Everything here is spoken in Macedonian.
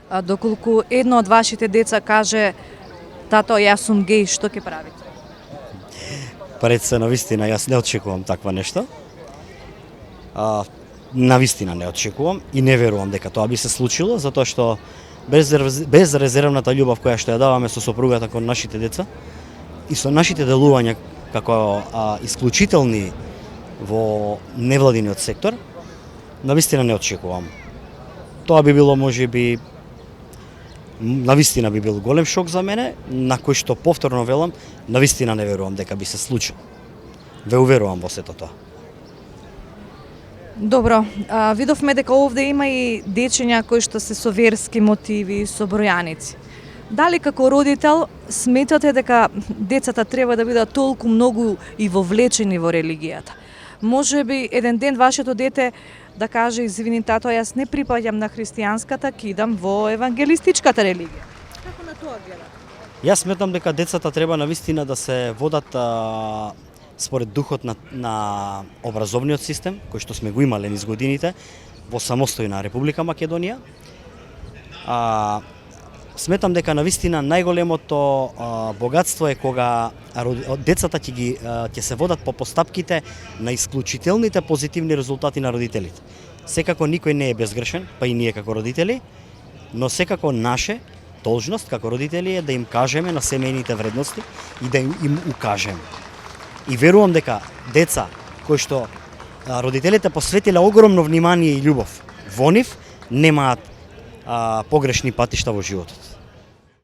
А доколку едно од вашите деца каже тато, јас сум геј, што ќе правите? Пред се, навистина, јас не очекувам таква нешто. Навистина не очекувам и не верувам дека тоа би се случило, затоа што безрезервната љубов која што ја даваме со сопругата кон нашите деца и со нашите делувања како исклучителни во невладиниот сектор, навистина не очекувам. Тоа би било можеби навистина би бил голем шок за мене, на кој што повторно велам, навистина не верувам дека би се случило. Ве уверувам во сето тоа. Добро, видовме дека овде има и дечиња кои што се со верски мотиви, со бројаници. Дали како родител сметате дека децата треба да бидат толку многу и вовлечени во религијата? Може би еден ден вашето дете да каже, извини тато, јас не припаѓам на христијанската, кидам во евангелистичката религија. Како на тоа гледате? Јас сметам дека децата треба навистина да се водат според духот на образовниот систем, кој што сме го имале низ годините во самостојна Република Македонија. Сметам дека навистина најголемото богатство е кога децата ќе се водат по постапките на исклучителните позитивни резултати на родителите. Секако никој не е безгрешен, па и ние како родители, но секако наше должност како родители е да им кажеме на семејните вредности и да им укажеме. И верувам дека деца кои што родителите посветиле огромно внимание и љубов во нив, немаат погрешни патишта во животот.